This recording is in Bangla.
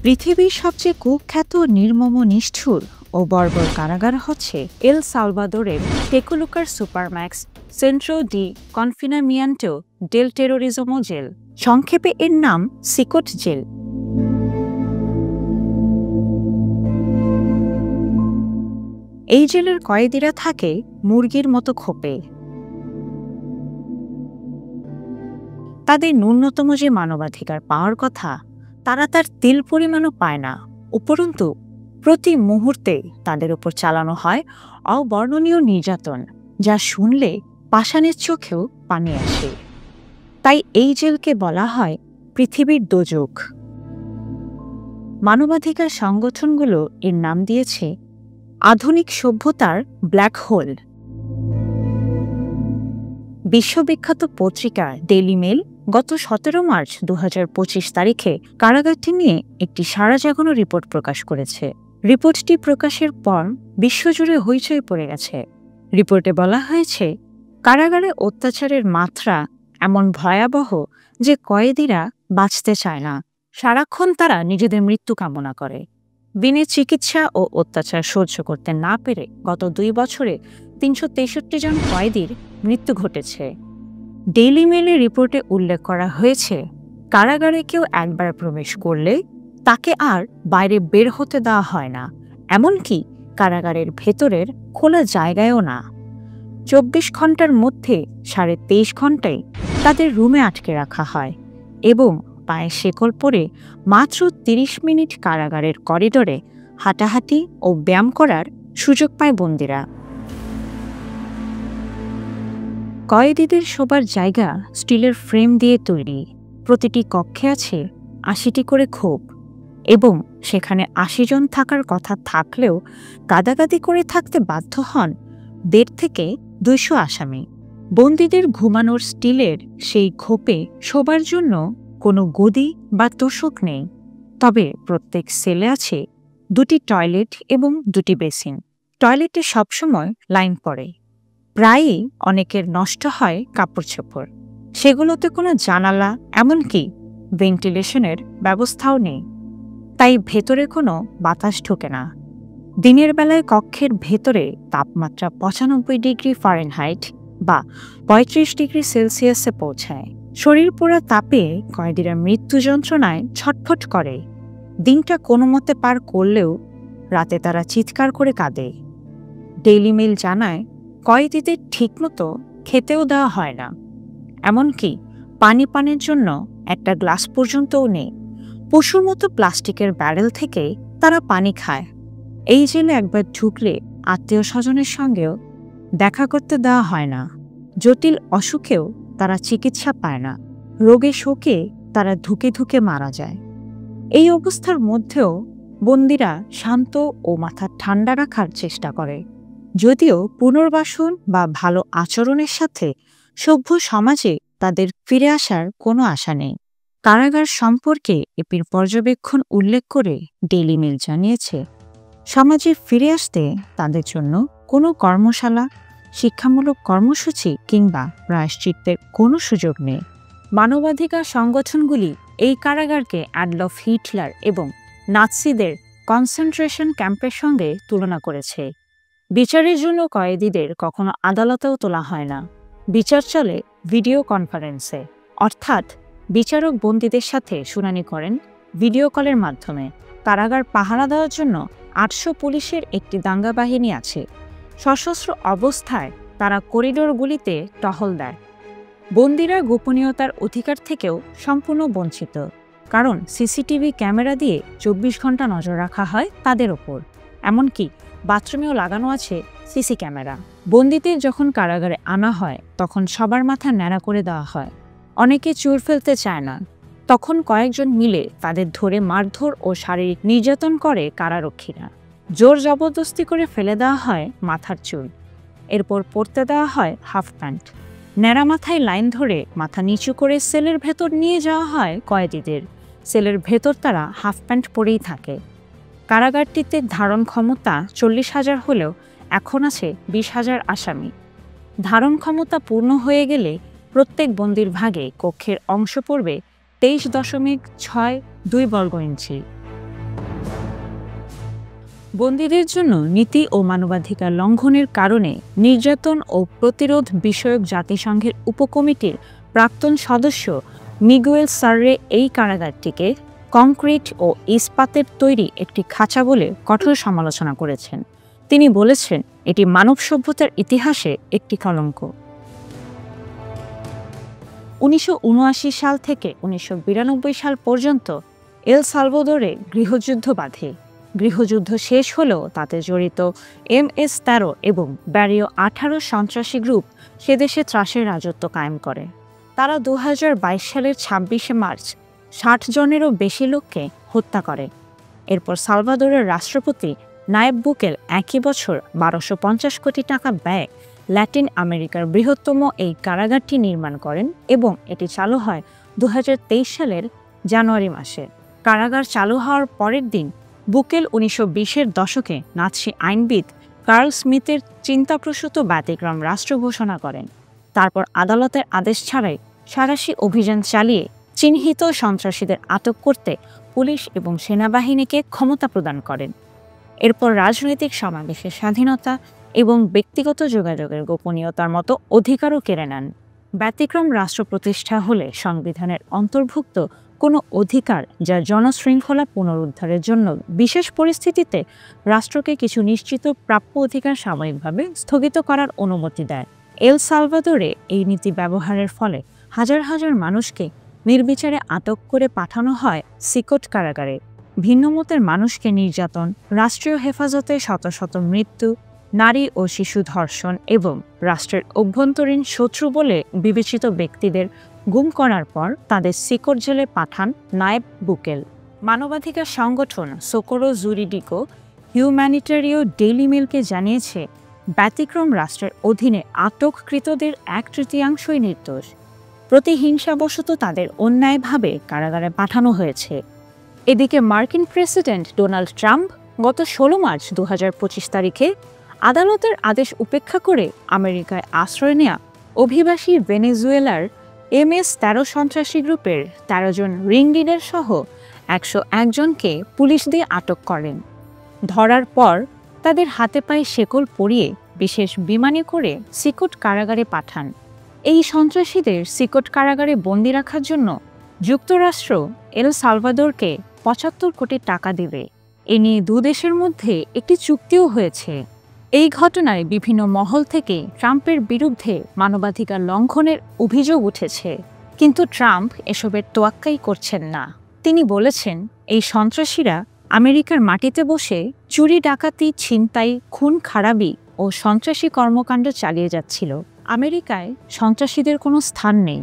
পৃথিবীর সবচেয়ে কুখ্যাত নির্মম নিষ্ঠুর ও বর্বর কারাগার হচ্ছে এল সালভাদোরের টেকুলুকার সুপারম্যাক্স সেন্ট্রো ডি কনফিনামিয়ান্টো ডেল টেরোরিজমো জেল, সংক্ষেপে এর নাম সিকোট জেল। এই জেলের কয়েদিরা থাকে মুরগির মতো খোপে। তাদের ন্যূনতম যে মানবাধিকার পাওয়ার কথা তারা তার তিল পরিমাণও পায় না। উপরন্তু প্রতি মুহূর্তে তাদের উপর চালানো হয় অবর্ণনীয় নির্যাতন, যা শুনলে পাষাণের চোখেও পানি আসে। তাই এই জেলকে বলা হয় পৃথিবীর দোজখ। মানবাধিকার সংগঠনগুলো এর নাম দিয়েছে আধুনিক সভ্যতার ব্ল্যাক হোল। বিশ্ববিখ্যাত পত্রিকা ডেইলি মেল গত 17 মার্চ 2025 তারিখে কারাগারটি নিয়ে একটি সারা জাগানো রিপোর্ট প্রকাশ করেছে। রিপোর্টটি প্রকাশের পর বিশ্বজুড়ে হইচই পড়ে গেছে। রিপোর্টে বলা হয়েছে, কারাগারে অত্যাচারের মাত্রা এমন ভয়াবহ যে কয়েদিরা বাঁচতে চায় না। সারাক্ষণ তারা নিজেদের মৃত্যু কামনা করে। বিনা চিকিৎসা ও অত্যাচার সহ্য করতে না পেরে গত 2 বছরে 363 জন কয়েদির মৃত্যু ঘটেছে। ডেইলি মেলের রিপোর্টে উল্লেখ করা হয়েছে, কারাগারে কেউ একবার প্রবেশ করলে তাকে আর বাইরে বের হতে দেওয়া হয় না, এমনকি কারাগারের ভেতরের খোলা জায়গায়ও না। 24 ঘন্টার মধ্যে 23.5 ঘন্টাই তাদের রুমে আটকে রাখা হয় এবং পায়ে শেকল পরে মাত্র 30 মিনিট কারাগারের করিডোরে হাঁটাহাঁটি ও ব্যায়াম করার সুযোগ পায় বন্দীরা। কয়েদিদের শোবার জায়গা স্টিলের ফ্রেম দিয়ে তৈরি। প্রতিটি কক্ষে আছে 80টি করে খোপ এবং সেখানে 80 জন থাকার কথা থাকলেও গাদাগাদি করে থাকতে বাধ্য হন 1.5 থেকে 200 আসামি। বন্দীদের ঘুমানোর স্টিলের সেই খোপে শোবার জন্য কোনো গদি বা তোশক নেই, তবে প্রত্যেক সেলে আছে 2টি টয়লেট এবং 2টি বেসিন। টয়লেটে সবসময় লাইন পড়ে। প্রায়ই অনেকের নষ্ট হয় কাপড় চোপড়। সেগুলোতে কোনো জানালা এমনকি ভেন্টিলেশনের ব্যবস্থাও নেই, তাই ভেতরে কোনো বাতাস ঢোকে না। দিনের বেলায় কক্ষের ভেতরে তাপমাত্রা 95 ডিগ্রি ফারেনহাইট বা 35 ডিগ্রি সেলসিয়াসে পৌঁছায়। শরীর পোড়া তাপে কয়েদিরা মৃত্যু যন্ত্রণায় ছটফট করে। দিনটা কোনো মতে পার করলেও রাতে তারা চিৎকার করে কাঁদে। ডেইলি মেল জানায়, কয়েদিদের ঠিকমতো খেতেও দেওয়া হয় না, এমনকি পানির জন্য একটা গ্লাস পর্যন্তও নেই। পশুর মতো প্লাস্টিকের ব্যারেল থেকে তারা পানি খায়। এই জেলে একবার ঢুকলে আত্মীয় স্বজনের সঙ্গেও দেখা করতে দেওয়া হয় না। জটিল অসুখেও তারা চিকিৎসা পায় না। রোগে শোকে তারা ধুকে ধুকে মারা যায়। এই অবস্থার মধ্যেও বন্দীরা শান্ত ও মাথা ঠান্ডা রাখার চেষ্টা করে, যদিও পুনর্বাসন বা ভালো আচরণের সাথে সভ্য সমাজে তাদের ফিরে আসার কোনো আশা নেই। কারাগার সম্পর্কে এপির পর্যবেক্ষণ উল্লেখ করে ডেইলি মেল জানিয়েছে, সমাজে ফিরে আসতে তাদের জন্য কোনো কর্মশালা, শিক্ষামূলক কর্মসূচি কিংবা প্রায়শ্চিত্তের কোনো সুযোগ নেই। মানবাধিকার সংগঠনগুলি এই কারাগারকে অ্যাডলফ হিটলার এবং নাৎসিদের কনসেন্ট্রেশন ক্যাম্পের সঙ্গে তুলনা করেছে। বিচারের জন্য কয়েদিদের কখনো আদালতেও তোলা হয় না। বিচার চলে ভিডিও কনফারেন্সে, অর্থাৎ বিচারক বন্দীদের সাথে শুনানি করেন ভিডিও কলের মাধ্যমে। কারাগার পাহারা দেওয়ার জন্য 800 পুলিশের একটি দাঙ্গা বাহিনী আছে। সশস্ত্র অবস্থায় তারা করিডোরগুলিতে টহল দেয়। বন্দীরা গোপনীয়তার অধিকার থেকেও সম্পূর্ণ বঞ্চিত, কারণ সিসিটিভি ক্যামেরা দিয়ে 24 ঘন্টা নজর রাখা হয় তাদের ওপর। এমনকি বাথরুমেও লাগানো আছে সিসি ক্যামেরা। বন্দীদের যখন কারাগারে আনা হয় তখন সবার মাথা ন্যাড়া করে দেওয়া হয়। অনেকে চুল ফেলতে চায় না, তখন কয়েকজন মিলে তাদের ধরে মারধর ও শারীরিক নির্যাতন করে কারারক্ষীরা। জোর জবরদস্তি করে ফেলে দেওয়া হয় মাথার চুল, এরপর পরতে দেওয়া হয় হাফ প্যান্ট। ন্যাড়া মাথায় লাইন ধরে মাথা নিচু করে সেলের ভেতর নিয়ে যাওয়া হয় কয়েদিদের। সেলের ভেতর তারা হাফ প্যান্ট পরেই থাকে। কারাগারটিতে ধারণ ক্ষমতা 40,000 হলেও এখন আছে 20,000 আসামি। ধারণ ক্ষমতা পূর্ণ হয়ে গেলে প্রত্যেক বন্দির ভাগে কক্ষের অংশ পড়বে 23.62 বর্গ ইঞ্চি। বন্দীদের জন্য নীতি ও মানবাধিকার লঙ্ঘনের কারণে নির্যাতন ও প্রতিরোধ বিষয়ক জাতিসংঘের উপকমিটির প্রাক্তন সদস্য মিগুয়েল সাররে এই কারাগারটিকে কংক্রিট ও ইস্পাতের তৈরি একটি খাঁচা বলে কঠোর সমালোচনা করেছেন। তিনি বলেছেন, এটি মানব সভ্যতার ইতিহাসে একটি কলঙ্ক। 1979 সাল থেকে 1992 সাল পর্যন্ত এল সালভাদোরে গৃহযুদ্ধ বাধে। গৃহযুদ্ধ শেষ হলেও তাতে জড়িত MS-13 এবং ব্যারিও 18 সন্ত্রাসী গ্রুপ সেদেশে ত্রাসের রাজত্ব কায়েম করে। তারা 2022 সালের 26শে মার্চ 60 জনেরও বেশি লোককে হত্যা করে। এরপর সালভাদোরের রাষ্ট্রপতি নায়েব বুকেল একই বছর 1250 কোটি টাকা ব্যয়ে ল্যাটিন আমেরিকার বৃহত্তম এই কারাগারটি নির্মাণ করেন এবং এটি চালু হয় 2023 সালের জানুয়ারি মাসে। কারাগার চালু হওয়ার পরের দিন বুকেল 1920-এর দশকে নাৎসি আইনবিদ কার্ল স্মিথের চিন্তাপ্রসূত ব্যতিক্রম রাষ্ট্র ঘোষণা করেন। তারপর আদালতের আদেশ ছাড়াই সাঁড়াশি অভিযান চালিয়ে চিহ্নিত সন্ত্রাসীদের আটক করতে পুলিশ এবং সেনাবাহিনীকে ক্ষমতা প্রদান করেন। এরপর রাজনৈতিক সমাবেশের স্বাধীনতা এবং ব্যক্তিগত যোগাযোগের গোপনীয়তার মতো অধিকারও কেড়ে নেন। ব্যতিক্রম রাষ্ট্র প্রতিষ্ঠা হলে সংবিধানের অন্তর্ভুক্ত কোনো অধিকার যা জনশৃঙ্খলা পুনরুদ্ধারের জন্য বিশেষ পরিস্থিতিতে রাষ্ট্রকে কিছু নিশ্চিত প্রাপ্য অধিকার সাময়িকভাবে স্থগিত করার অনুমতি দেয়। এল সালভাদোরে এই নীতি ব্যবহারের ফলে হাজার হাজার মানুষকে নির্বিচারে আটক করে পাঠানো হয় সিকোট কারাগারে। ভিন্নমতের মানুষকে নির্যাতন, রাষ্ট্রীয় হেফাজতে শত শত মৃত্যু, নারী ও শিশু ধর্ষণ এবং রাষ্ট্রের অভ্যন্তরীণ শত্রু বলে বিবেচিত ব্যক্তিদের গুম করার পর তাদের সিকোট জেলে পাঠান নায়েব বুকেল। মানবাধিকার সংগঠন সোকোরো জুরিডিকো হিউম্যানিটারিও ডেইলি মেলকে জানিয়েছে, ব্যতিক্রম রাষ্ট্রের অধীনে আটককৃতদের 1/3 নির্দোষ। প্রতিহিংসাবশত তাদের অন্যায়ভাবে কারাগারে পাঠানো হয়েছে। এদিকে মার্কিন প্রেসিডেন্ট ডোনাল্ড ট্রাম্প গত 16 মার্চ 2025 তারিখে আদালতের আদেশ উপেক্ষা করে আমেরিকায় আশ্রয় নেয়া অভিবাসী ভেনেজুয়েলার MS-13 সন্ত্রাসী গ্রুপের 13 জন রিং লিডার সহ 101 জনকে পুলিশ দিয়ে আটক করেন। ধরার পর তাদের হাতে পায়ে শেকল পরিয়ে বিশেষ বিমানে করে সিকোট কারাগারে পাঠান। এই সন্ত্রাসীদের সিকোট কারাগারে বন্দী রাখার জন্য যুক্তরাষ্ট্র এল সালভাদোরকে 75 কোটি টাকা দেবে। এ নিয়ে দুদেশের মধ্যে একটি চুক্তিও হয়েছে। এই ঘটনায় বিভিন্ন মহল থেকে ট্রাম্পের বিরুদ্ধে মানবাধিকার লঙ্ঘনের অভিযোগ উঠেছে, কিন্তু ট্রাম্প এসবের তোয়াক্কাই করছেন না। তিনি বলেছেন, এই সন্ত্রাসীরা আমেরিকার মাটিতে বসে চুরি, ডাকাতি, ছিনতাই, খুন খারাপি ও সন্ত্রাসী কর্মকাণ্ড চালিয়ে যাচ্ছিল। আমেরিকায় সন্ত্রাসীদের কোনো স্থান নেই।